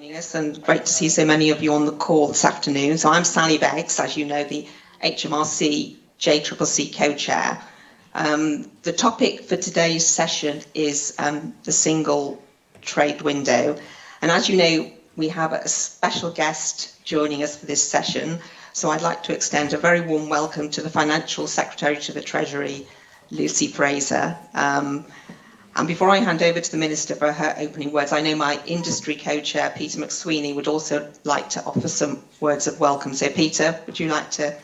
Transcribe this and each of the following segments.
Joining us, and great to see so many of you on the call this afternoon. So I'm Sally Beggs, as you know, the HMRC JCCC co-chair. The topic for today's session is the single trade window. And as you know, we have a special guest joining us for this session. So I'd like to extend a very warm welcome to the Financial Secretary to the Treasury, Lucy Fraser. And before I hand over to the Minister for her opening words, I know my industry co-chair, Peter McSweeney, would also like to offer some words of welcome. So Peter, would you like to?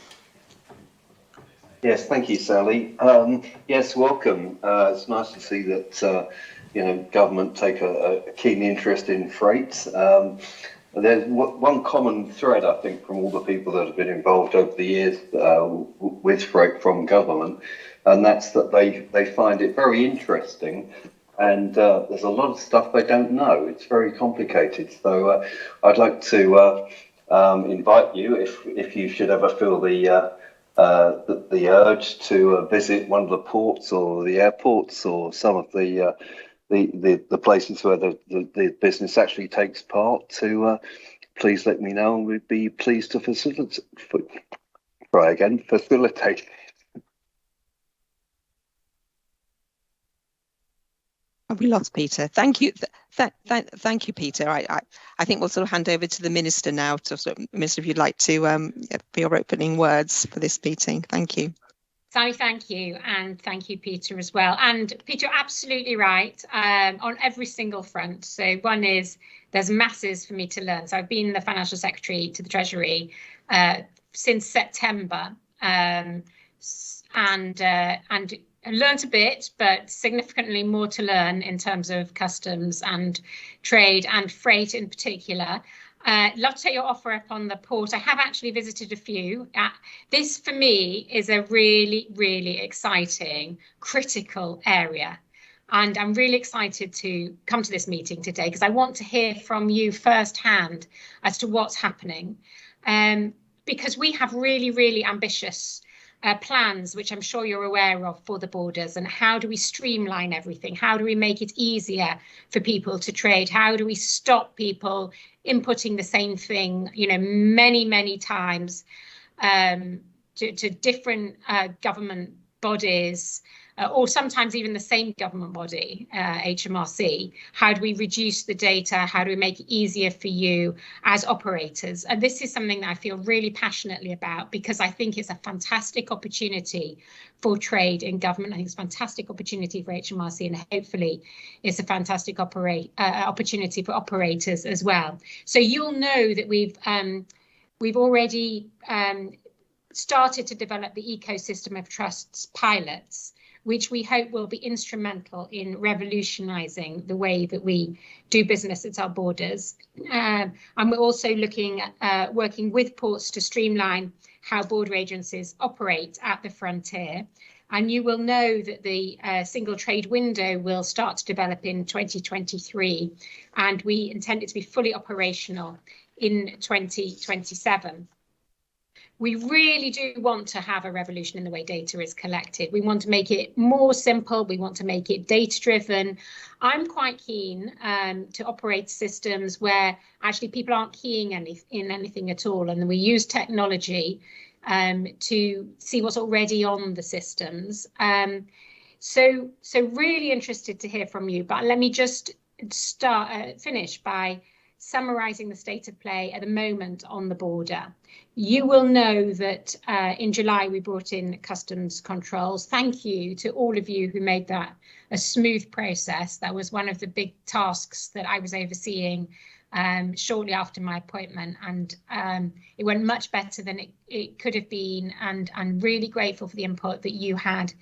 Yes, thank you, Sally. Yes, welcome. It's nice to see that, government take a keen interest in freight. There's one common thread, I think, from all the people that have been involved over the years with freight from government, and that's that they find it very interesting, and there's a lot of stuff they don't know. It's very complicated. So I'd like to invite you, if you should ever feel the urge to visit one of the ports or the airports or some of the places where the business actually takes part, to please let me know, and we'd be pleased to facilitate. We lost Peter. Thank you. Thank you, Peter. I think we'll sort of hand over to the Minister now. To Minister, if you'd like to for your opening words for this meeting. Thank you. Sally, thank you, and thank you, Peter, as well. And Peter, you're absolutely right on every single front. So one is there's masses for me to learn. So I've been the Financial Secretary to the Treasury since September, and learned a bit, but significantly more to learn in terms of customs and trade and freight in particular. Love to take your offer up on the port. I have actually visited a few. This for me is a really, really exciting, critical area. And I'm really excited to come to this meeting today because I want to hear from you firsthand as to what's happening. Because we have really, really ambitious plans, which I'm sure you're aware of, for the borders, and how do we streamline everything? How do we make it easier for people to trade? How do we stop people inputting the same thing, many, many times to different government bodies, or sometimes even the same government body, HMRC? How do we reduce the data? How do we make it easier for you as operators? And this is something that I feel really passionately about, because I think it's a fantastic opportunity for trade in government. I think it's a fantastic opportunity for HMRC, and hopefully it's a fantastic opportunity for operators as well. So you'll know that we've already started to develop the ecosystem of trusts pilots, which we hope will be instrumental in revolutionising the way that we do business at our borders. And we're also looking at working with ports to streamline how border agencies operate at the frontier. And you will know that the single trade window will start to develop in 2023, and we intend it to be fully operational in 2027. We really do want to have a revolution in the way data is collected. We want to make it more simple. We want to make it data driven. I'm quite keen to operate systems where actually people aren't keying in anything at all, and we use technology to see what's already on the systems. So really interested to hear from you. But let me just finish by summarising the state of play at the moment on the border. You will know that in July we brought in customs controls. Thank you to all of you who made that a smooth process. That was one of the big tasks that I was overseeing shortly after my appointment, and it went much better than it could have been, and I'm really grateful for the input that you had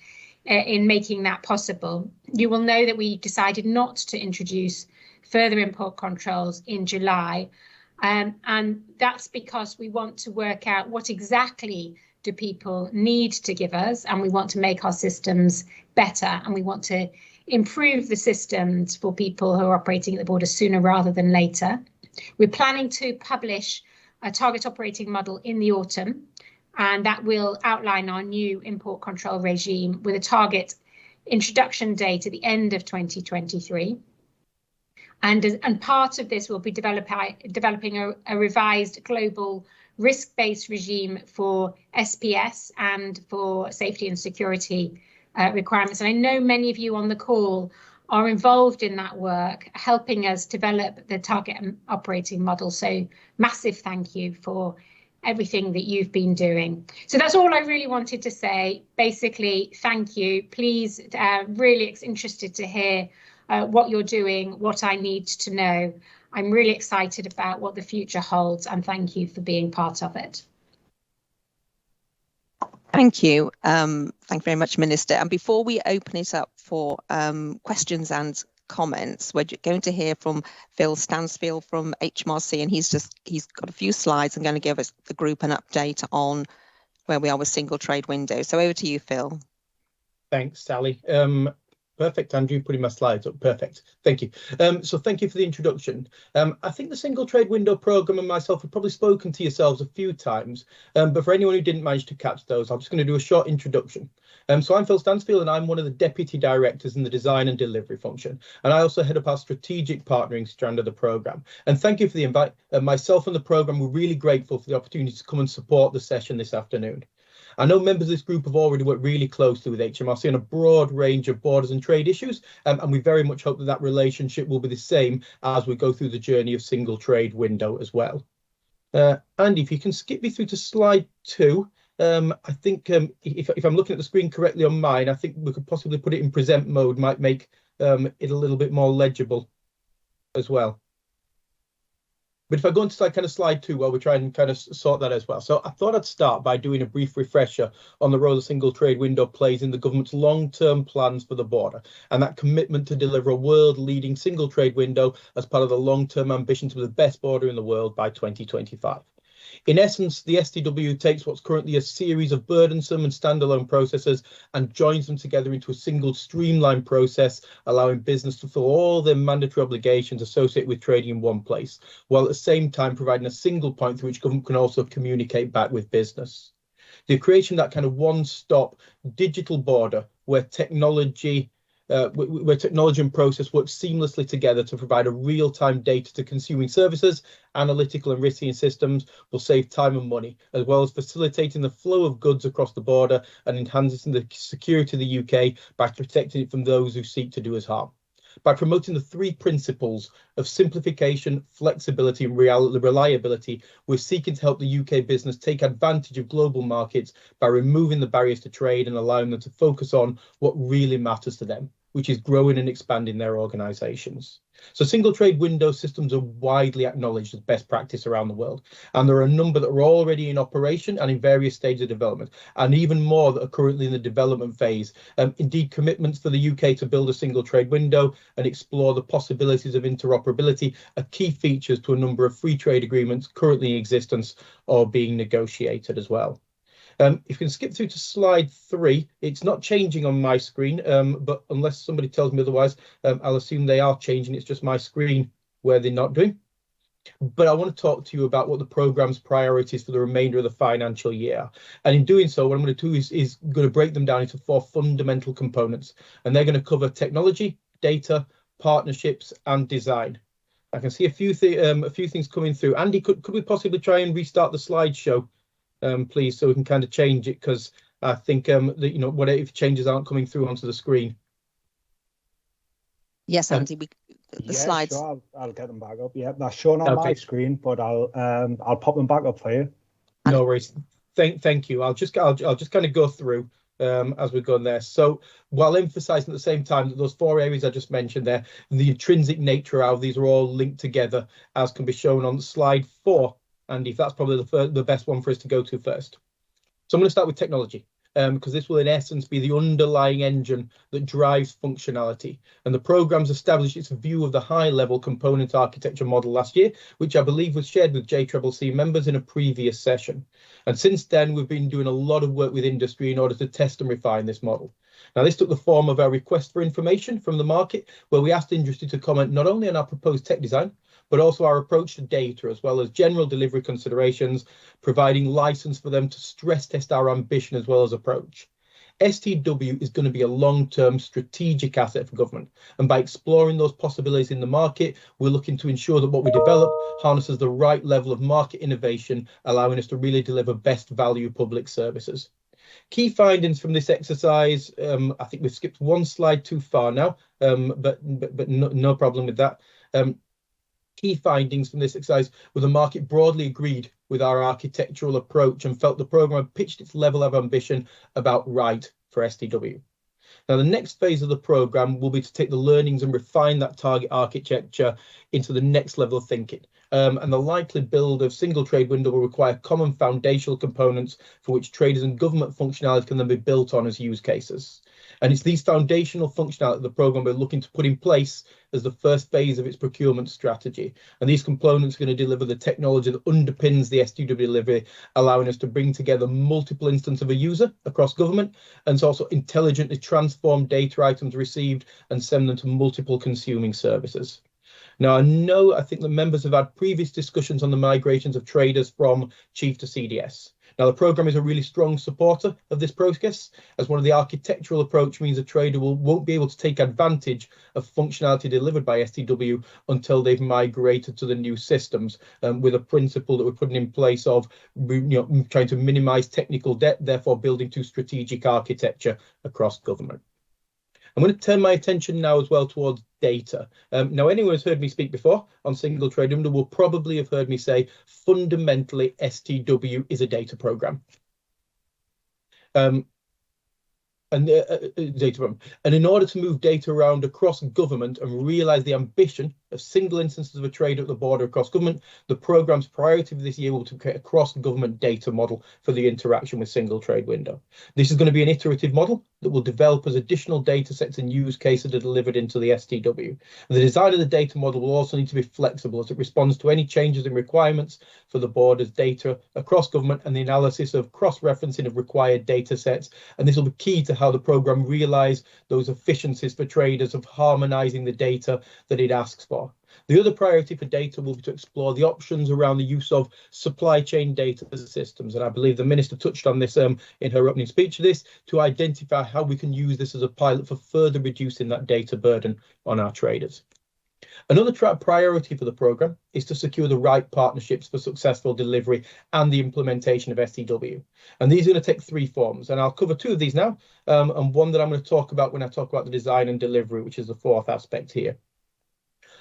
in making that possible. You will know that we decided not to introduce further import controls in July, and that's because we want to work out what exactly do people need to give us, and we want to make our systems better, and we want to improve the systems for people who are operating at the border sooner rather than later. We're planning to publish a target operating model in the autumn, and that will outline our new import control regime with a target introduction date at the end of 2023. And part of this will be developing a revised global risk-based regime for SPS and for safety and security requirements. And I know many of you on the call are involved in that work, helping us develop the target operating model. So massive thank you for everything that you've been doing. So that's all I really wanted to say. Basically, thank you. Please, really interested to hear what you're doing, what I need to know. I'm really excited about what the future holds, and thank you for being part of it. Thank you. Thank you very much, Minister. And before we open it up for questions and comments, we're going to hear from Phil Stansfield from HMRC, and he's got a few slides and going to give us the group an update on where we are with single trade window. So over to you, Phil. Thanks, Sally. Perfect, Andrew, putting my slides up. Perfect. Thank you. So thank you for the introduction. I think the single trade window programme and myself have probably spoken to yourselves a few times, but for anyone who didn't manage to catch those, I'm just going to do a short introduction. So I'm Phil Stansfield, and I'm one of the deputy directors in the design and delivery function, and I also head up our strategic partnering strand of the programme. And thank you for the invite. Myself and the programme were really grateful for the opportunity to come and support the session this afternoon. I know members of this group have already worked really closely with HMRC on a broad range of borders and trade issues, and we very much hope that that relationship will be the same as we go through the journey of single trade window as well. Andy, if you can skip me through to slide 2. I think if I'm looking at the screen correctly on mine, I think we could possibly put it in present mode, might make it a little bit more legible as well. But if I go into slide 2, while we try and kind of sort that as well. So I thought I'd start by doing a brief refresher on the role the single trade window plays in the government's long-term plans for the border, and that commitment to deliver a world-leading single trade window as part of the long-term ambition to be the best border in the world by 2025. In essence, the STW takes what's currently a series of burdensome and standalone processes and joins them together into a single streamlined process, allowing business to fulfill all their mandatory obligations associated with trading in one place, while at the same time providing a single point through which government can also communicate back with business. The creation of that kind of one-stop digital border where technology and process work seamlessly together to provide a real-time data to consuming services, analytical and risk systems will save time and money, as well as facilitating the flow of goods across the border and enhancing the security of the UK by protecting it from those who seek to do us harm. By promoting the 3 principles of simplification, flexibility and reliability, we're seeking to help the UK business take advantage of global markets by removing the barriers to trade and allowing them to focus on what really matters to them, which is growing and expanding their organisations. So single trade window systems are widely acknowledged as best practice around the world, and there are a number that are already in operation and in various stages of development, and even more that are currently in the development phase. Indeed, commitments for the UK to build a single trade window and explore the possibilities of interoperability are key features to a number of free trade agreements currently in existence or being negotiated as well. If you can skip through to slide 3, it's not changing on my screen, but unless somebody tells me otherwise, I'll assume they are changing. It's just my screen where they're not doing. But I want to talk to you about what the programme's priorities for the remainder of the financial year. And in doing so, what I'm going to do is going to break them down into 4 fundamental components. And they're going to cover technology, data, partnerships and design. I can see a few things coming through. Andy, could we possibly try and restart the slideshow? Please, so we can kind of change it, because I think that what if changes aren't coming through onto the screen. Yes, Andy, the slides. Sure, I'll get them back up. Yeah, they're shown on my screen, but I'll pop them back up for you. No worries. Thank you. I'll just kind of go through as we go in there. So while emphasising at the same time that those 4 areas I just mentioned there, the intrinsic nature of these are all linked together, as can be shown on slide 4. Andy, if that's probably the best one for us to go to first. So I'm going to start with technology, because this will in essence be the underlying engine that drives functionality. And the programme's established its view of the high-level component architecture model last year, which I believe was shared with JCCC members in a previous session. And since then, we've been doing a lot of work with industry in order to test and refine this model. Now, this took the form of our request for information from the market, where we asked industry to comment not only on our proposed tech design, but also our approach to data, as well as general delivery considerations, providing license for them to stress test our ambition as well as approach. STW is going to be a long-term strategic asset for government. And by exploring those possibilities in the market, we're looking to ensure that what we develop harnesses the right level of market innovation, allowing us to really deliver best value public services. Key findings from this exercise, I think we've skipped one slide too far now, but no problem with that. Key findings from this exercise were the market broadly agreed with our architectural approach and felt the programme had pitched its level of ambition about right for STW. Now, the next phase of the programme will be to take the learnings and refine that target architecture into the next level of thinking. And the likely build of single trade window will require common foundational components for which traders and government functionality can then be built on as use cases. And it's these foundational functionality the programme we're looking to put in place as the first phase of its procurement strategy. And these components are going to deliver the technology that underpins the STW delivery, allowing us to bring together multiple instances of a user across government, and to also intelligently transform data items received and send them to multiple consuming services. Now, I think the members have had previous discussions on the migrations of traders from Chief to CDS. Now, the programme is a really strong supporter of this process, as one of the architectural approach means a trader won't be able to take advantage of functionality delivered by STW until they've migrated to the new systems, with a principle that we're putting in place of trying to minimise technical debt, therefore building to strategic architecture across government. I'm going to turn my attention now as well towards data. Now, anyone who's heard me speak before on single trade window will probably have heard me say fundamentally STW is a data program. And in order to move data around across government and realise the ambition of single instances of a trader at the border across government, the programme's priority for this year will be to create a cross-government data model for the interaction with single trade window. This is going to be an iterative model that will develop as additional data sets and use cases are delivered into the STW. The design of the data model will also need to be flexible as it responds to any changes in requirements for the border's data across government and the analysis of cross-referencing of required data sets. And this will be key to how the programme realise those efficiencies for traders of harmonising the data that it asks for. The other priority for data will be to explore the options around the use of supply chain data systems. And I believe the Minister touched on this in her opening speech of this, to identify how we can use this as a pilot for further reducing that data burden on our traders. Another priority for the programme is to secure the right partnerships for successful delivery and the implementation of STW. And these are going to take three forms, and I'll cover two of these now, and one that I'm going to talk about when I talk about the design and delivery, which is the fourth aspect here.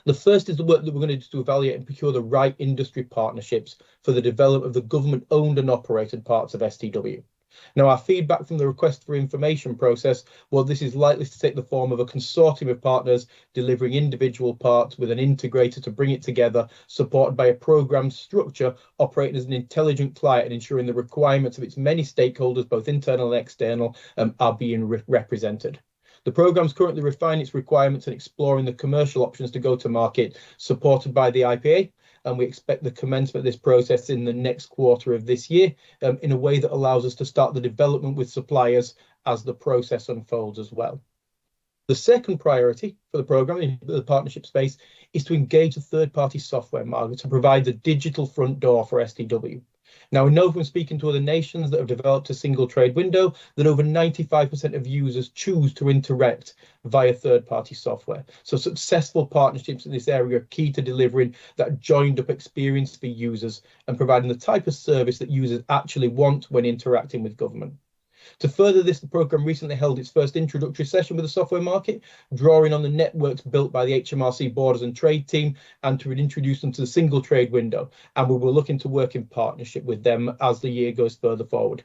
The first is the work that we're going to do to evaluate and procure the right industry partnerships for the development of the government-owned and operated parts of STW. Now, our feedback from the request for information process, well, this is likely to take the form of a consortium of partners delivering individual parts with an integrator to bring it together, supported by a programme structure operating as an intelligent client and ensuring the requirements of its many stakeholders, both internal and external, are being represented. The programme is currently refining its requirements and exploring the commercial options to go to market, supported by the IPA, and we expect the commencement of this process in the next quarter of this year, in a way that allows us to start the development with suppliers as the process unfolds as well. The second priority for the programme in the partnership space is to engage the third-party software market to provide the digital front door for STW. Now, we know from speaking to other nations that have developed a single trade window that over 95% of users choose to interact via third-party software. So successful partnerships in this area are key to delivering that joined up experience for users and providing the type of service that users actually want when interacting with government. To further this, the programme recently held its first introductory session with the software market, drawing on the networks built by the HMRC Borders and Trade team and to introduce them to the single trade window. And we were looking to work in partnership with them as the year goes further forward.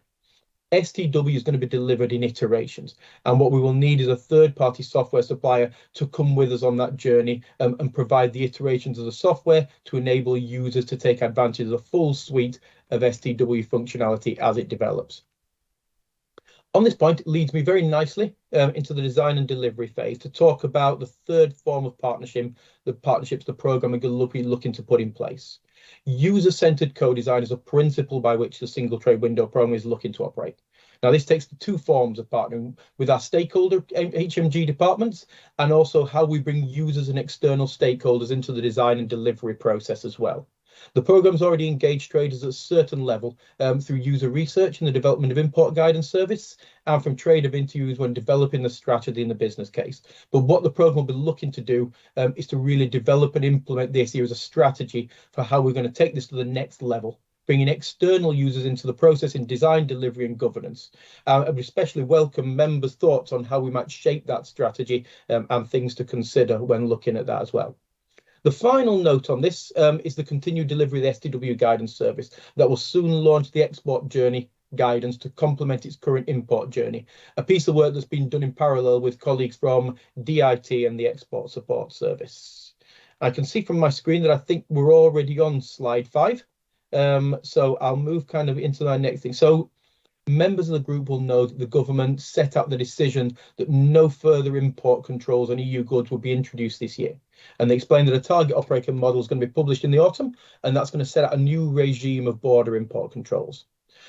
STW is going to be delivered in iterations, and what we will need is a third-party software supplier to come with us on that journey and provide the iterations of the software to enable users to take advantage of the full suite of STW functionality as it develops. On this point, it leads me very nicely into the design and delivery phase to talk about the third form of partnership, the partnerships the programme is looking to put in place. User-centered co-design is a principle by which the single trade window programme is looking to operate. Now, this takes the two forms of partnering with our stakeholder HMG departments and also how we bring users and external stakeholders into the design and delivery process as well. The programme's already engaged traders at a certain level through user research and the development of import guidance service, and from trader interviews when developing the strategy and the business case. But what the programme will be looking to do is to really develop and implement this here as a strategy for how we're going to take this to the next level, bringing external users into the process in design, delivery and governance. I would especially welcome members' thoughts on how we might shape that strategy and things to consider when looking at that as well. The final note on this is the continued delivery of the STW guidance service that will soon launch the export journey guidance to complement its current import journey, a piece of work that's been done in parallel with colleagues from DIT and the Export Support Service. I can see from my screen that I think we're already on slide 5. So I'll move kind of into the next thing. So members of the group will know that the government set out the decision that no further import controls on EU goods will be introduced this year. And they explained that a target operating model is going to be published in the autumn, and that's going to set out a new regime of border import controls.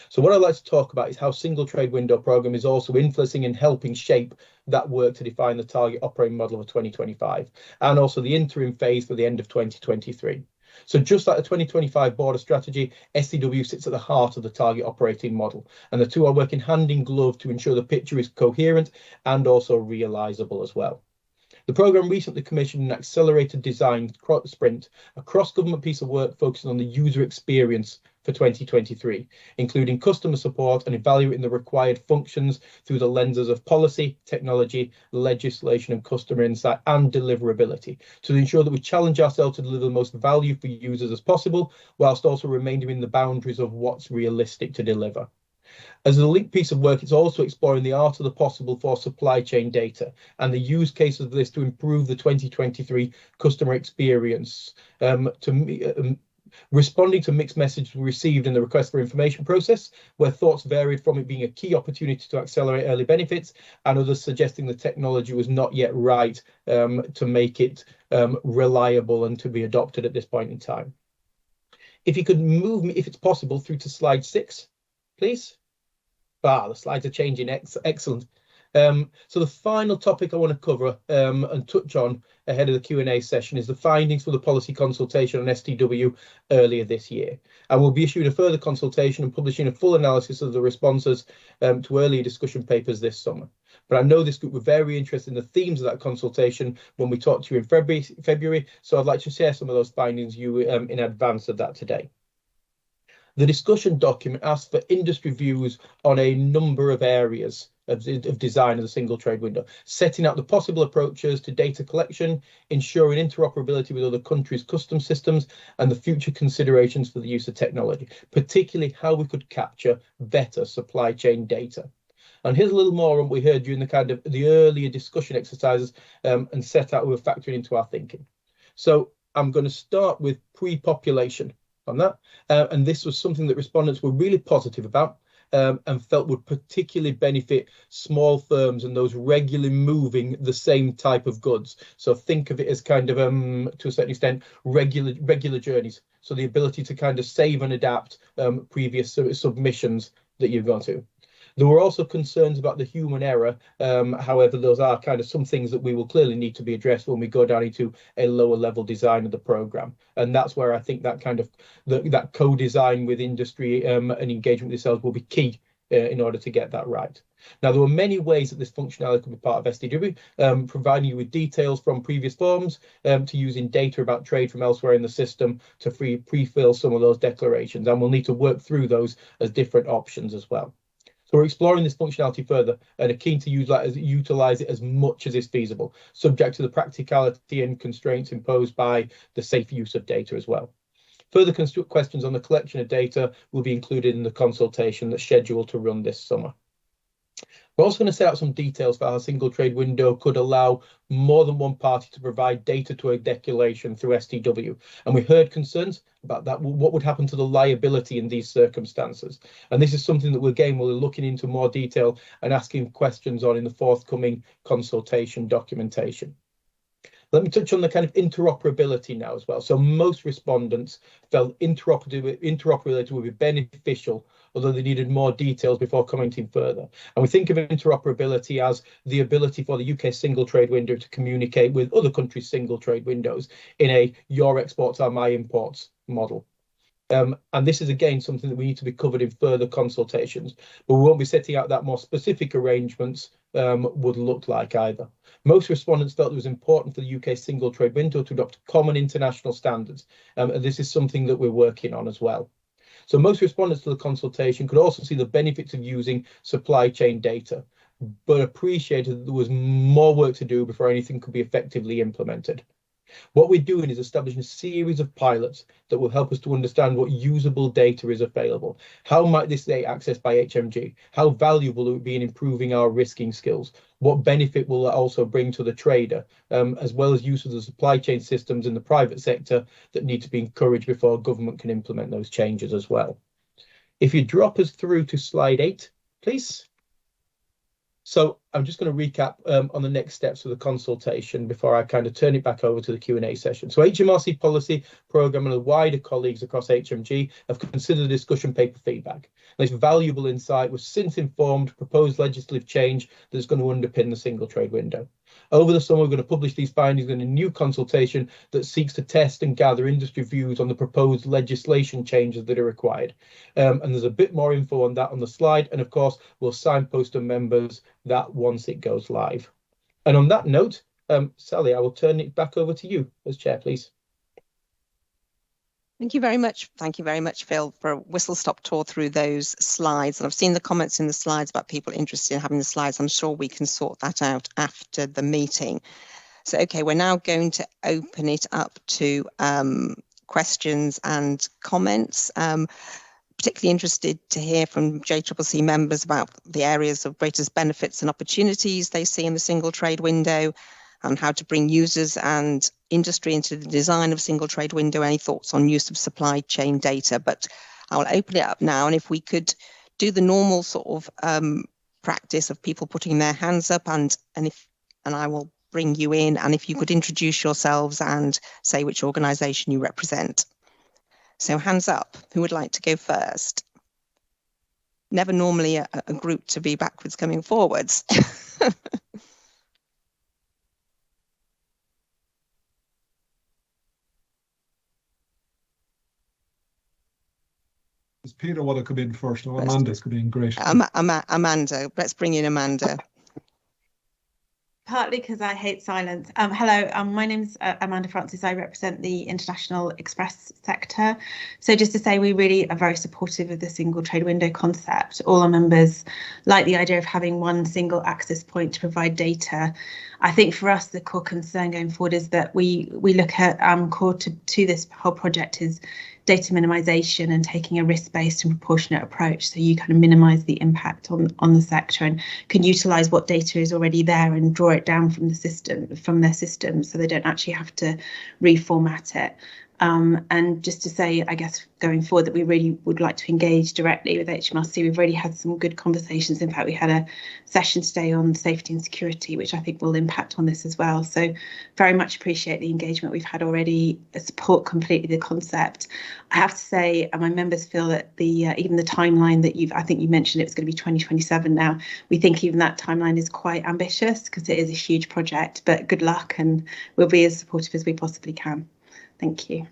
So what I'd like to talk about is how Single Trade Window Programme is also influencing and helping shape that work to define the target operating model of 2025, and also the interim phase for the end of 2023. So just like the 2025 border strategy, STW sits at the heart of the target operating model, and the two are working hand in glove to ensure the picture is coherent and also realisable as well. The programme recently commissioned an accelerated design sprint, a cross-government piece of work focusing on the user experience for 2023, including customer support and evaluating the required functions through the lenses of policy, technology, legislation and customer insight and deliverability, to ensure that we challenge ourselves to deliver the most value for users as possible, whilst also remaining in the boundaries of what's realistic to deliver. As a linked piece of work, it's also exploring the art of the possible for supply chain data and the use cases of this to improve the 2023 customer experience, responding to mixed messages received in the request for information process, where thoughts varied from it being a key opportunity to accelerate early benefits and others suggesting the technology was not yet right to make it reliable and to be adopted at this point in time. If you could move me, if it's possible, through to slide 6, please. The slides are changing. Excellent. So the final topic I want to cover and touch on ahead of the Q&A session is the findings for the policy consultation on STW earlier this year. And we'll be issuing a further consultation and publishing a full analysis of the responses to earlier discussion papers this summer. But I know this group were very interested in the themes of that consultation when we talked to you in February, so I'd like to share some of those findings you in advance of that today. The discussion document asks for industry views on a number of areas of design of the single trade window, setting out the possible approaches to data collection, ensuring interoperability with other countries' customs systems, and the future considerations for the use of technology, particularly how we could capture better supply chain data. And here's a little more on what we heard during the earlier discussion exercises and set out we were factoring into our thinking. So I'm going to start with pre-population on that, and this was something that respondents were really positive about and felt would particularly benefit small firms and those regularly moving the same type of goods. So think of it as kind of to a certain extent regular journeys, so the ability to kind of save and adapt previous submissions that you've gone to. There were also concerns about the human error. However, those are kind of some things that we will clearly need to be addressed when we go down into a lower level design of the programme. And that's where I think that kind of that co-design with industry and engagement with yourselves will be key in order to get that right. Now, there were many ways that this functionality could be part of STW, providing you with details from previous forms to using data about trade from elsewhere in the system to pre-fill some of those declarations. And we'll need to work through those as different options as well. So we're exploring this functionality further and are keen to utilise it as much as is feasible, subject to the practicality and constraints imposed by the safe use of data as well. Further questions on the collection of data will be included in the consultation that's scheduled to run this summer. We're also going to set out some details for how a single trade window could allow more than one party to provide data to a declaration through STW. And we heard concerns about that. What would happen to the liability in these circumstances? And this is something that we'll be looking into more detail and asking questions on in the forthcoming consultation documentation. Let me touch on the kind of interoperability now as well. So most respondents felt interoperability would be beneficial, although they needed more details before commenting further. And we think of interoperability as the ability for the UK single trade window to communicate with other countries' single trade windows in a your exports are my imports model. And this is again something that we need to be covered in further consultations, but we won't be setting out that more specific arrangements would look like either. Most respondents felt it was important for the UK single trade window to adopt common international standards, and this is something that we're working on as well. So most respondents to the consultation could also see the benefits of using supply chain data, but appreciated that there was more work to do before anything could be effectively implemented. What we're doing is establishing a series of pilots that will help us to understand what usable data is available. How might this be accessed by HMG? How valuable will it be in improving our risking skills? What benefit will it also bring to the trader, as well as use of the supply chain systems in the private sector that need to be encouraged before government can implement those changes as well. If you drop us through to slide 8, please. So I'm just going to recap on the next steps of the consultation before I kind of turn it back over to the Q&A session. So HMRC policy programme and the wider colleagues across HMG have considered the discussion paper feedback. And this valuable insight was since informed proposed legislative change that is going to underpin the single trade window. Over the summer, we're going to publish these findings in a new consultation that seeks to test and gather industry views on the proposed legislation changes that are required. And there's a bit more info on that on the slide. And of course, we'll signpost to members that once it goes live. And on that note, Sally, I will turn it back over to you as chair, please. Thank you very much. Thank you very much, Phil, for a whistle-stop tour through those slides. And I've seen the comments in the slides about people interested in having the slides. I'm sure we can sort that out after the meeting. So, okay, we're now going to open it up to questions and comments. Particularly interested to hear from JCCC members about the areas of greatest benefits and opportunities they see in the single trade window, and how to bring users and industry into the design of single trade window. Any thoughts on use of supply chain data? But I'll open it up now, and if we could do the normal sort of practice of people putting their hands up, and I will bring you in, and if you could introduce yourselves and say which organisation you represent. So hands up, who would like to go first? Never normally a group to be backwards coming forwards. Peter want to come in first, or Amanda's coming in, great. Amanda, let's bring in Amanda. Partly because I hate silence. Hello, my name's Amanda Francis. I represent the international express sector. So just to say, we really are very supportive of the single trade window concept. All our members like the idea of having one single access point to provide data. I think for us, the core concern going forward is that we look at core to this whole project is data minimization and taking a risk-based and proportionate approach, so you kind of minimize the impact on the sector and can utilize what data is already there and draw it down from their system, so they don't actually have to reformat it. And just to say, I guess, going forward, that we really would like to engage directly with HMRC. We've already had some good conversations. In fact, we had a session today on safety and security, which I think will impact on this as well. So very much appreciate the engagement we've had already, support completely the concept. I have to say, my members feel that even the timeline that I think you mentioned, it's going to be 2027 now. We think even that timeline is quite ambitious because it is a huge project, but good luck, and we'll be as supportive as we possibly can. Thank you.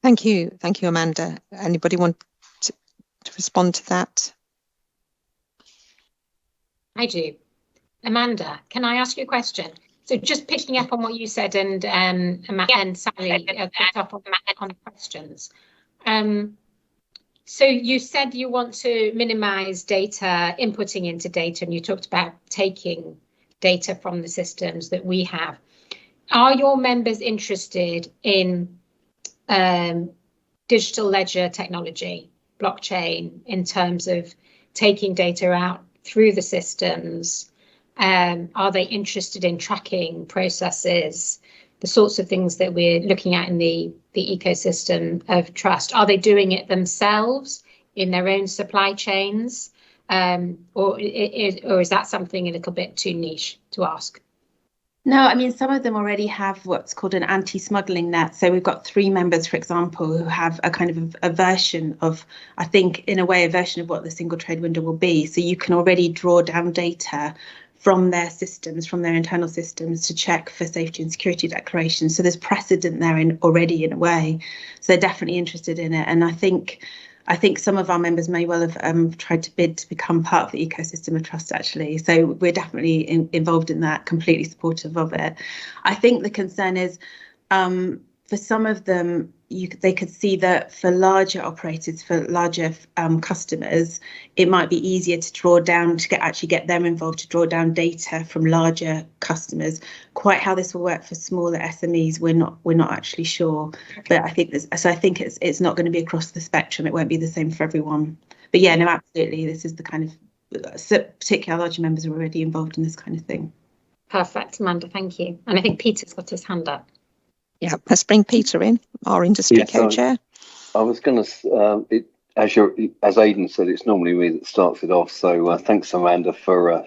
Thank you, Amanda. Anybody want to respond to that? I do. Amanda, can I ask you a question? So just picking up on what you said, and Sally picked up on questions. So you said you want to minimise data, inputting into data, and you talked about taking data from the systems that we have. Are your members interested in digital ledger technology, blockchain, in terms of taking data out through the systems? Are they interested in tracking processes, the sorts of things that we're looking at in the ecosystem of trust? Are they doing it themselves in their own supply chains? Or is that something a little bit too niche to ask? No, I mean, some of them already have what's called an anti-smuggling net. So we've got 3 members, for example, who have a kind of a version of, I think, in a way, a version of what the single trade window will be. So you can already draw down data from their systems, from their internal systems, to check for safety and security declarations. So there's precedent there already in a way. So they're definitely interested in it. And I think some of our members may well have tried to bid to become part of the ecosystem of trust, actually. So we're definitely involved in that, completely supportive of it. I think the concern is, for some of them, they could see that for larger operators, for larger customers, it might be easier to draw down, to actually get them involved, to draw down data from larger customers. Quite how this will work for smaller SMEs, we're not actually sure. But I think it's not going to be across the spectrum. It won't be the same for everyone. But yeah, no, absolutely. This is the kind of, particularly our larger members are already involved in this kind of thing. Perfect, Amanda, thank you. And I think Peter's got his hand up. Yeah, let's bring Peter in, our industry co-chair. I was going to, as Aidan said, it's normally me that starts it off. So thanks, Amanda, for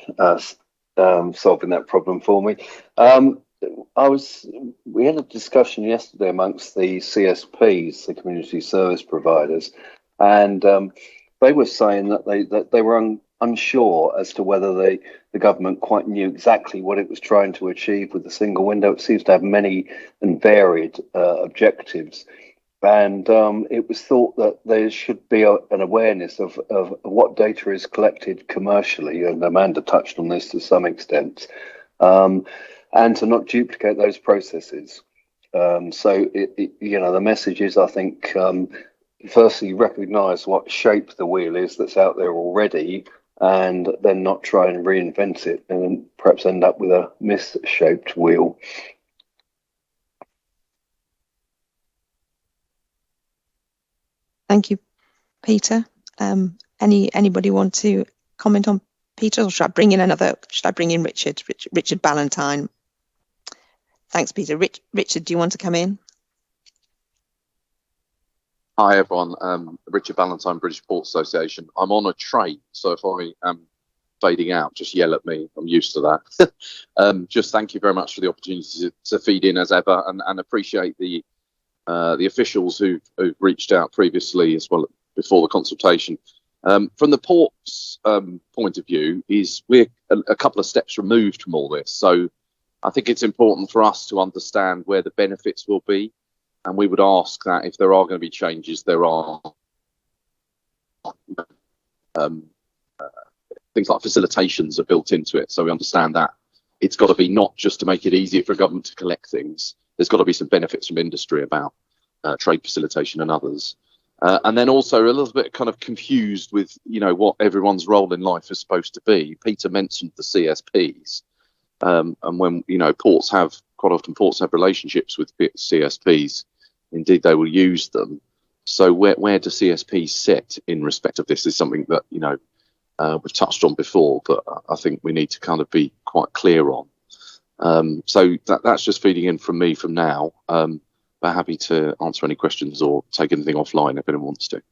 solving that problem for me. We had a discussion yesterday amongst the CSPs, the community service providers, and they were saying that they were unsure as to whether the government quite knew exactly what it was trying to achieve with the single window. It seems to have many and varied objectives. And it was thought that there should be an awareness of what data is collected commercially, and Amanda touched on this to some extent, and to not duplicate those processes. So, the message is, I think, firstly, recognise what shape the wheel is that's out there already, and then not try and reinvent it and perhaps end up with a misshaped wheel. Thank you, Peter. Anybody want to comment on Peter, or should I bring in Richard? Richard Ballantyne. Thanks, Peter. Richard, do you want to come in? Hi, everyone. Richard Ballantyne, British Ports Association. I'm on a train, so if I am fading out, just yell at me. I'm used to that. Just thank you very much for the opportunity to feed in as ever, and appreciate the officials who've reached out previously as well before the consultation. From the port's point of view, we're a couple of steps removed from all this. So I think it's important for us to understand where the benefits will be. And we would ask that if there are going to be changes, there are things like facilitations are built into it. So we understand that it's got to be not just to make it easier for government to collect things. There's got to be some benefits from industry about trade facilitation and others. And then also a little bit kind of confused with, what everyone's role in life is supposed to be. Peter mentioned the CSPs. And when, ports have relationships with CSPs, indeed they will use them. So where do CSPs sit in respect of this is something that, we've touched on before, but I think we need to kind of be quite clear on. So that's just feeding in from me from now. But happy to answer any questions or take anything offline if anyone wants to.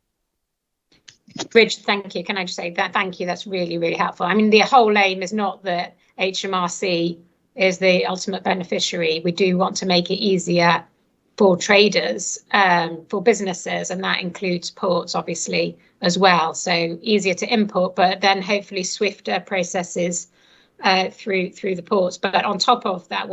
Richard, thank you. Can I just say that? Thank you. That's really, really helpful. I mean, the whole aim is not that HMRC is the ultimate beneficiary. We do want to make it easier for traders, for businesses, and that includes ports, obviously, as well. So easier to import, but then hopefully swifter processes through the ports. But on top of that,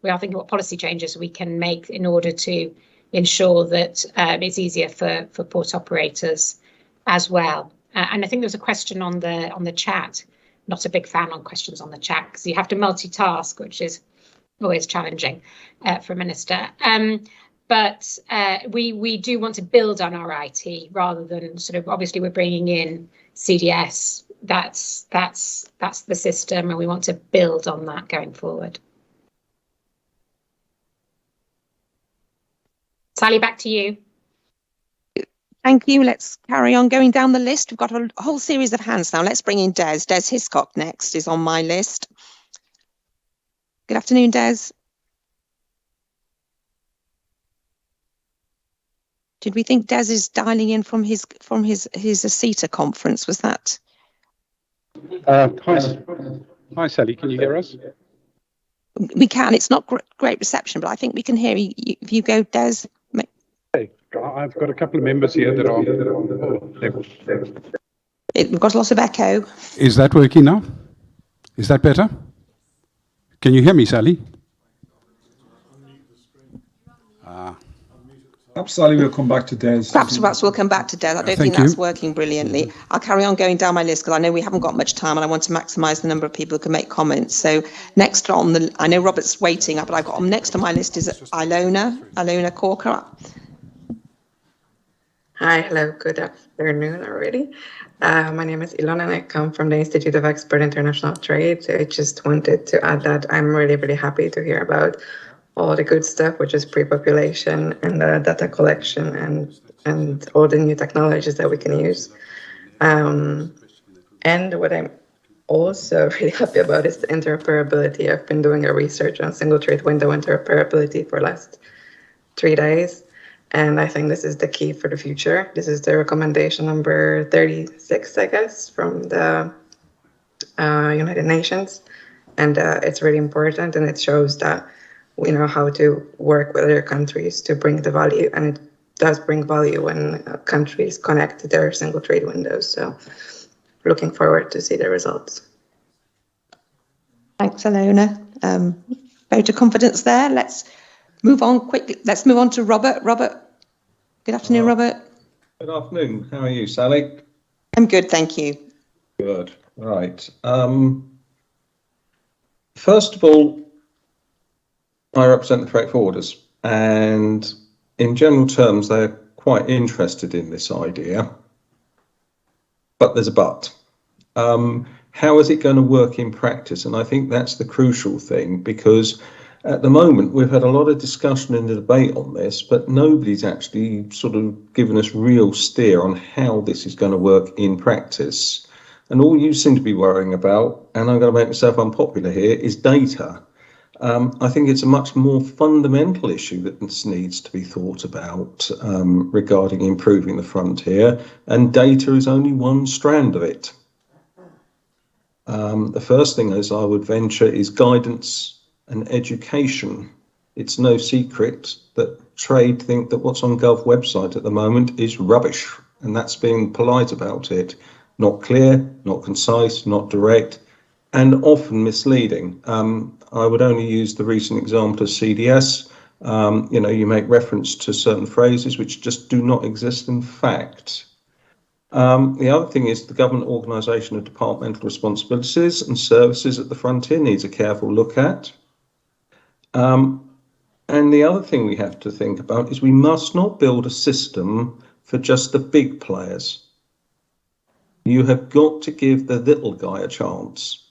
we are thinking what policy changes we can make in order to ensure that it's easier for port operators as well. And I think there was a question on the chat. Not a big fan on questions on the chat because you have to multitask, which is always challenging for a minister. But we do want to build on our IT rather than sort of, obviously we're bringing in CDS. That's the system, and we want to build on that going forward. Sally, back to you. Thank you. Let's carry on going down the list. We've got a whole series of hands now. Let's bring in Des. Des Hiscock next is on my list. Good afternoon, Des. Did we think Des is dialing in from his ACITA conference? Was that? Hi, Sally. Can you hear us? We can. It's not great reception, but I think we can hear you. If you go, Des. Hey, I've got a couple of members here that are. We've got a lot of echo. Is that working now? Is that better? Can you hear me, Sally? Perhaps Sally will come back to Des. Perhaps we'll come back to Des. I don't think that's working brilliantly. I'll carry on going down my list because I know we haven't got much time and I want to maximise the number of people who can make comments. So next on the, I know Robert's waiting, but I've got next on my list is Ilona Corker. Hi, hello, good afternoon already. My name is Ilona and I come from the Institute of Expert International Trade. I just wanted to add that I'm really, really happy to hear about all the good stuff, which is pre-population and data collection and all the new technologies that we can use. And what I'm also really happy about is the interoperability. I've been doing a research on single trade window interoperability for the last 3 days. And I think this is the key for the future. This is the recommendation number 36, I guess, from the United Nations. And it's really important, and it shows that we know how to work with other countries to bring the value, and it does bring value when countries connect their single trade windows. So looking forward to see the results. Thanks, Ilona. Vote of confidence there. Let's move on quickly. Let's move on to Robert. Robert, good afternoon, Robert. Good afternoon. How are you, Sally? I'm good, thank you. Good. Right. First of all, I represent the freight forwarders, and in general terms, they're quite interested in this idea. But there's a but. How is it going to work in practice? And I think that's the crucial thing, because at the moment, we've had a lot of discussion and debate on this, but nobody's actually sort of given us real steer on how this is going to work in practice. And all you seem to be worrying about, and I'm going to make myself unpopular here, is data. I think it's a much more fundamental issue that needs to be thought about regarding improving the frontier, and data is only one strand of it. The first thing, as I would venture, is guidance and education. It's no secret that trade think that what's on Gov website at the moment is rubbish, and that's being polite about it. Not clear, not concise, not direct, and often misleading. I would only use the recent example of CDS. You make reference to certain phrases which just do not exist in fact. The other thing is the government organisation of departmental responsibilities and services at the frontier needs a careful look at. And the other thing we have to think about is we must not build a system for just the big players. You have got to give the little guy a chance.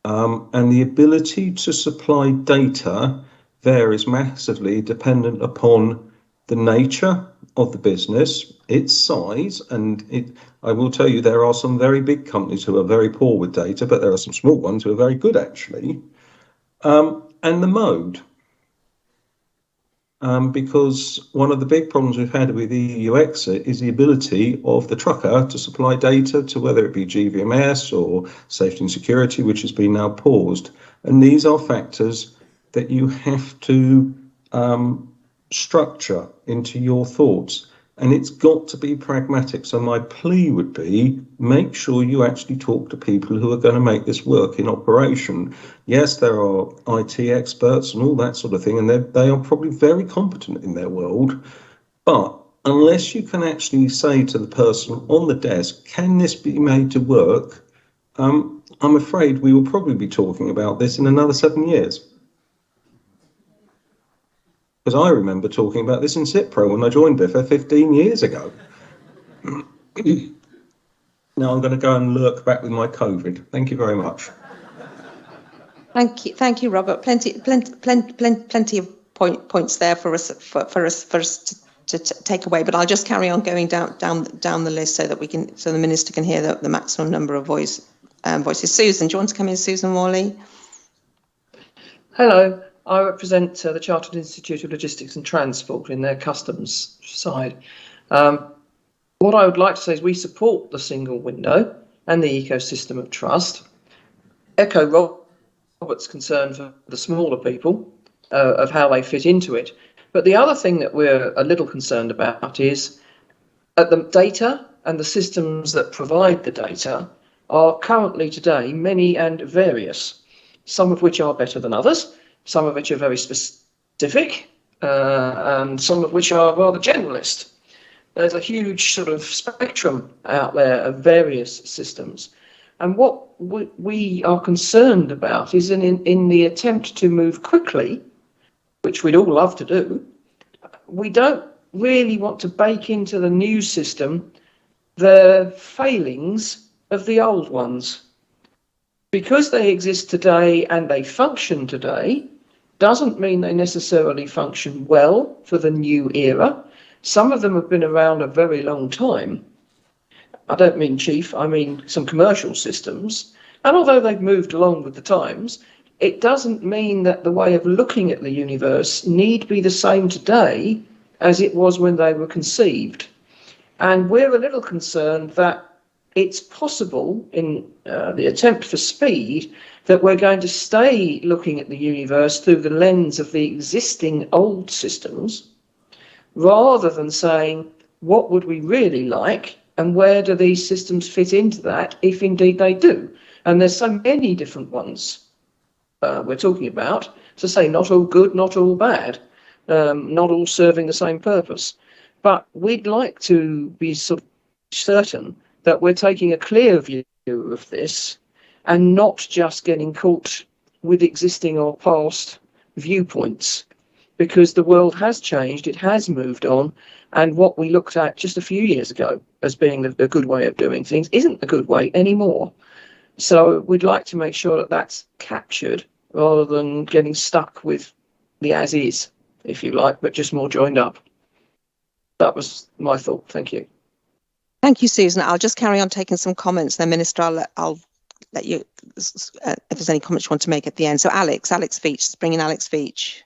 And the ability to supply data varies massively dependent upon the nature of the business, its size, and I will tell you there are some very big companies who are very poor with data, but there are some small ones who are very good actually, and the mode. Because one of the big problems we've had with EU exit is the ability of the trucker to supply data to whether it be GVMS or safety and security, which has been now paused. And these are factors that you have to structure into your thoughts. And it's got to be pragmatic. So my plea would be, make sure you actually talk to people who are going to make this work in operation. Yes, there are IT experts and all that sort of thing, and they are probably very competent in their world. But unless you can actually say to the person on the desk, can this be made to work? I'm afraid we will probably be talking about this in another 7 years. Because I remember talking about this in Cipro when I joined BIFA 15 years ago. Now I'm going to go and lurk back with my COVID. Thank you very much. Thank you, Robert. Plenty of points there for us to take away. But I'll just carry on going down the list so that the minister can hear the maximum number of voices. Susan, do you want to come in, Susan Worley? Hello. I represent the Chartered Institute of Logistics and Transport in their customs side. What I would like to say is we support the single window and the ecosystem of trust. Echo Robert's concern for the smaller people of how they fit into it. But the other thing that we're a little concerned about is the data and the systems that provide the data are currently today many and various. some of which are better than others, some of which are very specific, and some of which are rather generalist. There's a huge sort of spectrum out there of various systems. And what we are concerned about is in the attempt to move quickly, which we'd all love to do, we don't really want to bake into the new system the failings of the old ones. Because they exist today and they function today, doesn't mean they necessarily function well for the new era. Some of them have been around a very long time. I don't mean chief, I mean some commercial systems. And although they've moved along with the times, it doesn't mean that the way of looking at the universe need be the same today as it was when they were conceived. And we're a little concerned that it's possible in the attempt for speed that we're going to stay looking at the universe through the lens of the existing old systems, rather than saying, what would we really like and where do these systems fit into that, if indeed they do? And there's so many different ones we're talking about, to say not all good, not all bad, not all serving the same purpose. But we'd like to be sort of certain that we're taking a clear view of this and not just getting caught with existing or past viewpoints, because the world has changed, it has moved on, and what we looked at just a few years ago as being a good way of doing things isn't a good way anymore. So we'd like to make sure that that's captured rather than getting stuck with the as is, if you like, but just more joined up. That was my thought. Thank you. Thank you, Susan. I'll just carry on taking some comments. Then, Minister, I'll let you, if there's any comments you want to make at the end. So Alex Veach, bring in Alex Veach.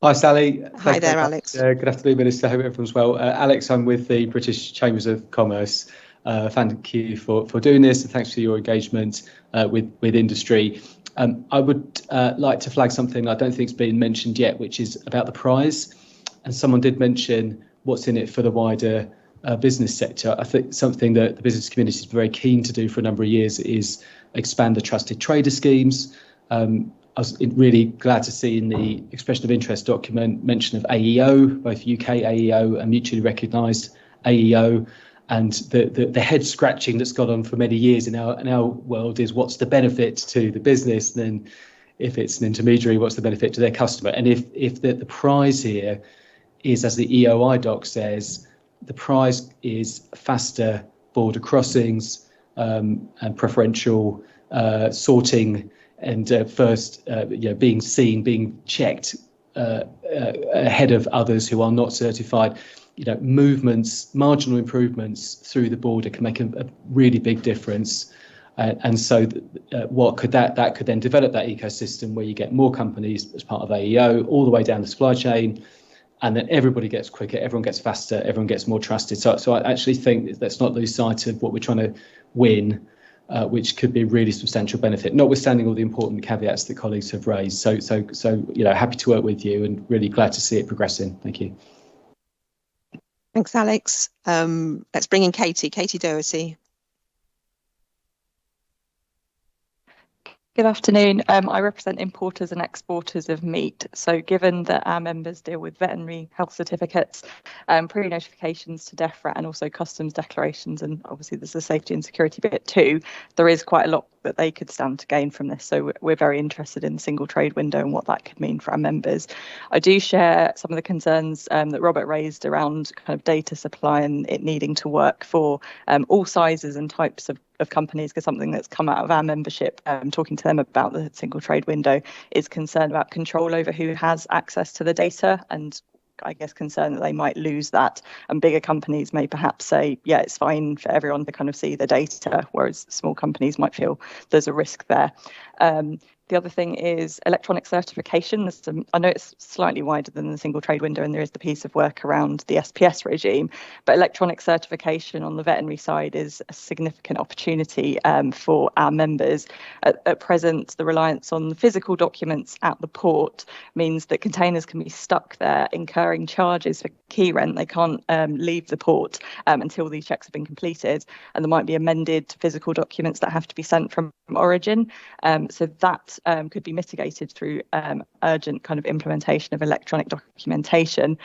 Hi, Sally. Hi there, Alex. Good afternoon, Minister. Hope everyone's well. Alex, I'm with the British Chambers of Commerce. Thank you for doing this, and thanks for your engagement with industry. I would like to flag something I don't think has been mentioned yet, which is about the prize. And someone did mention what's in it for the wider business sector. I think something that the business community is very keen to do for a number of years is expand the trusted trader schemes. I was really glad to see in the expression of interest document mention of AEO, both UK AEO and mutually recognised AEO. And the head scratching that's gone on for many years in our world is what's the benefit to the business? And then if it's an intermediary, what's the benefit to their customer? And if the prize here is, as the EOI doc says, the prize is faster border crossings and preferential sorting and first being seen, being checked ahead of others who are not certified. Movements, marginal improvements through the border can make a really big difference. And so what could that could then develop that ecosystem where you get more companies as part of AEO all the way down the supply chain, and then everybody gets quicker, everyone gets faster, everyone gets more trusted. So I actually think let's not lose sight of what we're trying to win, which could be a really substantial benefit, notwithstanding all the important caveats that colleagues have raised. So happy to work with you and really glad to see it progressing. Thank you. Thanks, Alex. Let's bring in Katie Doherty. Good afternoon. I represent importers and exporters of meat. So given that our members deal with veterinary health certificates, pre-notifications to DEFRA and also customs declarations, and obviously there's a safety and security bit too, there is quite a lot that they could stand to gain from this. So we're very interested in the single trade window and what that could mean for our members. I do share some of the concerns that Robert raised around kind of data supply and it needing to work for all sizes and types of companies, because something that's come out of our membership, talking to them about the single trade window, is concerned about control over who has access to the data, and I guess concerned that they might lose that, and bigger companies may perhaps say, yeah, it's fine for everyone to kind of see the data, whereas small companies might feel there's a risk there. The other thing is electronic certification. I know it's slightly wider than the single trade window, and there is the piece of work around the SPS regime, but electronic certification on the veterinary side is a significant opportunity for our members. At present, the reliance on the physical documents at the port means that containers can be stuck there, incurring charges for key rent. They can't leave the port until these checks have been completed, and there might be amended physical documents that have to be sent from origin. So that could be mitigated through urgent kind of implementation of electronic documentation.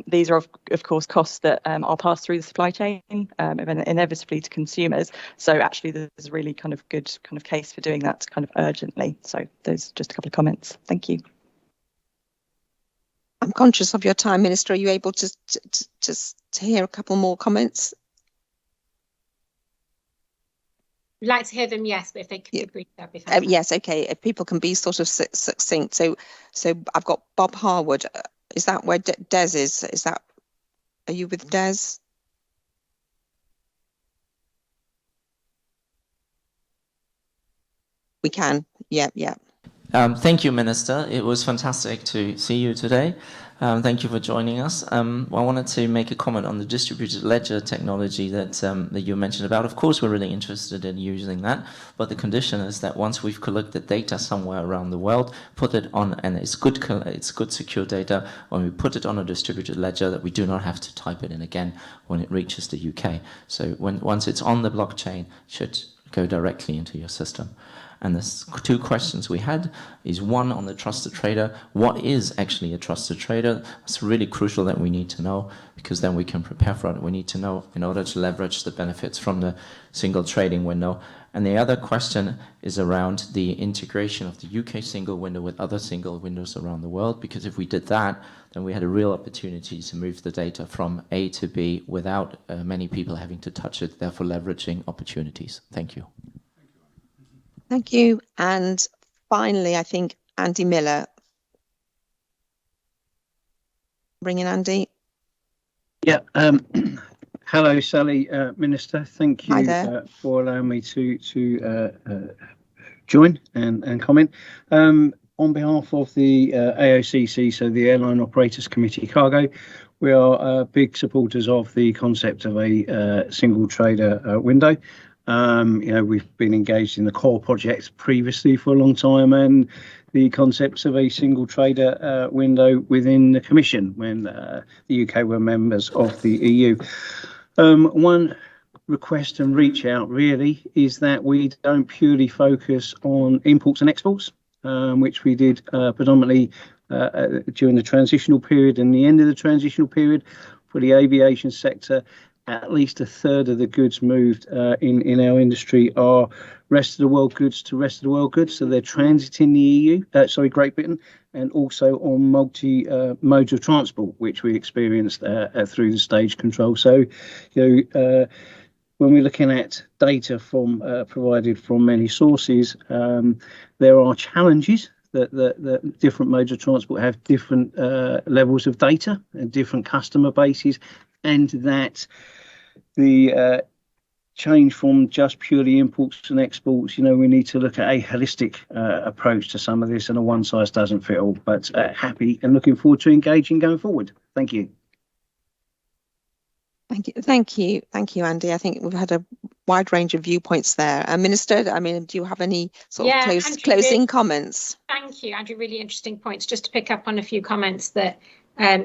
These are, of course, costs that are passed through the supply chain, inevitably to consumers. So actually, there's a really kind of good kind of case for doing that kind of urgently. So those just a couple of comments. Thank you. I'm conscious of your time, Minister. Are you able to hear a couple more comments? I'd like to hear them, yes, but if they could be brief, that'd be fantastic. Yes, okay. If people can be sort of succinct. So I've got Bob Harwood. Is that where Des is? Is that? Are you with Des? We can. Yeah. Thank you, Minister. It was fantastic to see you today. Thank you for joining us. I wanted to make a comment on the distributed ledger technology that you mentioned about. Of course, we're really interested in using that, but the condition is that once we've collected data somewhere around the world, put it on, and it's good secure data, when we put it on a distributed ledger, that we do not have to type it in again when it reaches the UK. So once it's on the blockchain, it should go directly into your system. And there's two questions we had is one on the trusted trader. What is actually a trusted trader? It's really crucial that we need to know, because then we can prepare for it. We need to know in order to leverage the benefits from the single trading window. And the other question is around the integration of the UK single window with other single windows around the world, because if we did that, then we had a real opportunity to move the data from A to B without many people having to touch it, therefore leveraging opportunities. Thank you. Thank you. And finally, I think Andy Miller. Bring in Andy. Yeah. Hello, Sally, Minister. Thank you for allowing me to join and comment. On behalf of the AOCC, so the Airline Operators Committee Cargo, we are big supporters of the concept of a single trader window. We've been engaged in the core project previously for a long time, and the concepts of a single trader window within the Commission when the UK were members of the EU. One request and reach out really is that we don't purely focus on imports and exports, which we did predominantly during the transitional period and the end of the transitional period for the aviation sector. At least a third of the goods moved in our industry are rest of the world goods to rest of the world goods. So they're transiting the Great Britain, and also on multi-modes of transport, which we experienced through the stage control. So, when we're looking at data from provided from many sources, there are challenges that different modes of transport have different levels of data and different customer bases, and that the change from just purely imports and exports, we need to look at a holistic approach to some of this, and a one size doesn't fit all, but happy and looking forward to engaging going forward. Thank you. Thank you, Andy. I think we've had a wide range of viewpoints there. Minister, do you have any sort of closing comments? Thank you, Andrew. Really interesting points. Just to pick up on a few comments that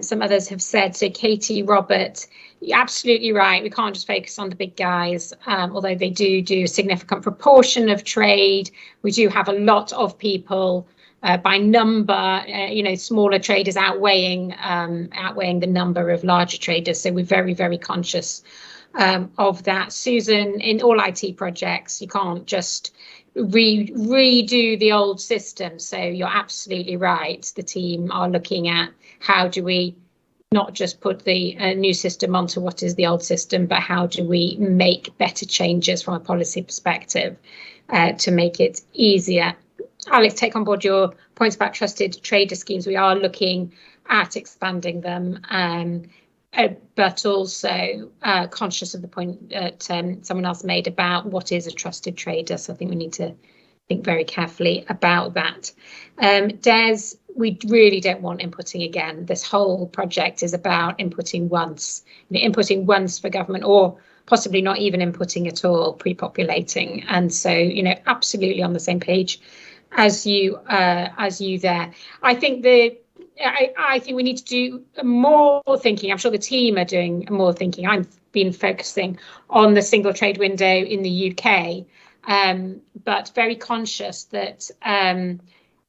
some others have said. So Katie, Robert, you're absolutely right. We can't just focus on the big guys, although they do a significant proportion of trade. We do have a lot of people by number, smaller traders outweighing the number of larger traders. So we're very, very conscious of that. Susan, in all IT projects, you can't just redo the old system. So you're absolutely right. The team are looking at how do we not just put the new system onto what is the old system, but how do we make better changes from a policy perspective to make it easier. Alex, take on board your points about trusted trader schemes. We are looking at expanding them, but also conscious of the point that someone else made about what is a trusted trader. So I think we need to think very carefully about that. Des, we really don't want inputting again. This whole project is about inputting once, inputting once for government, or possibly not even inputting at all, pre-populating. And so, absolutely on the same page as you there. I think we need to do more thinking. I'm sure the team are doing more thinking. I've been focusing on the single trade window in the UK, but very conscious that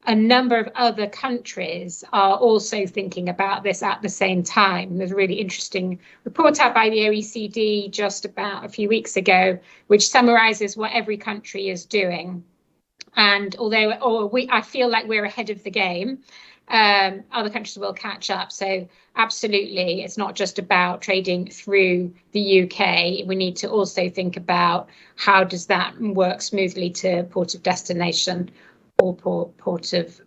a number of other countries are also thinking about this at the same time. There's a really interesting report out by the OECD just about a few weeks ago, which summarizes what every country is doing. And although I feel like we're ahead of the game, other countries will catch up. So absolutely, it's not just about trading through the UK. We need to also think about how does that work smoothly to port of destination or port of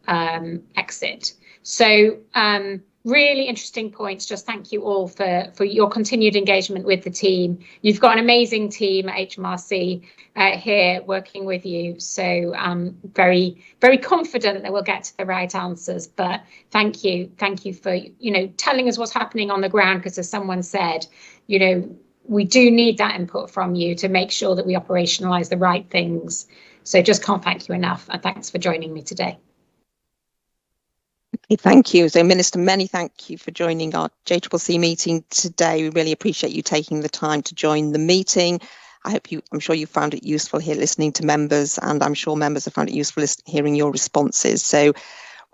exit. So really interesting points. Just thank you all for your continued engagement with the team. You've got an amazing team at HMRC here working with you. So I'm very, very confident that we'll get to the right answers. But thank you for telling us what's happening on the ground, because as someone said, we do need that input from you to make sure that we operationalize the right things. So just can't thank you enough, and thanks for joining me today. Okay, thank you. So Minister, many thank you for joining our JCCC meeting today. We really appreciate you taking the time to join the meeting. I'm sure you found it useful here listening to members, and I'm sure members have found it useful hearing your responses. So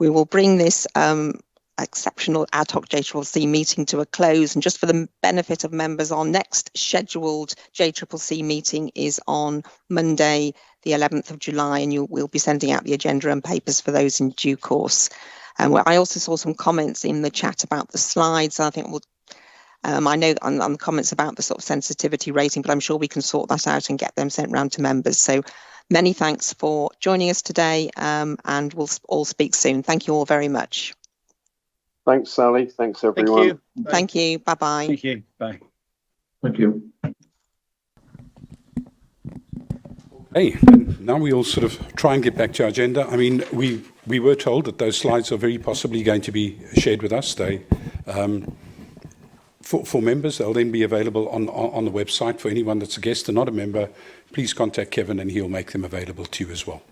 we will bring this exceptional ad hoc JCCC meeting to a close. And just for the benefit of members, our next scheduled JCCC meeting is on Monday, the 11th of July, and we'll be sending out the agenda and papers for those in due course. I also saw some comments in the chat about the slides. I think I know on the comments about the sort of sensitivity rating, but I'm sure we can sort that out and get them sent round to members. So many thanks for joining us today, and we'll all speak soon. Thank you all very much. Thanks, Sally. Thanks, everyone. Thank you. Thank you. Bye-bye. Thank you. Bye. Thank you. Hey, now we'll sort of try and get back to our agenda. I mean, we were told that those slides are very possibly going to be shared with us. They, for members, they'll then be available on the website. For anyone that's a guest and not a member, please contact Kevin and he'll make them available to you as well.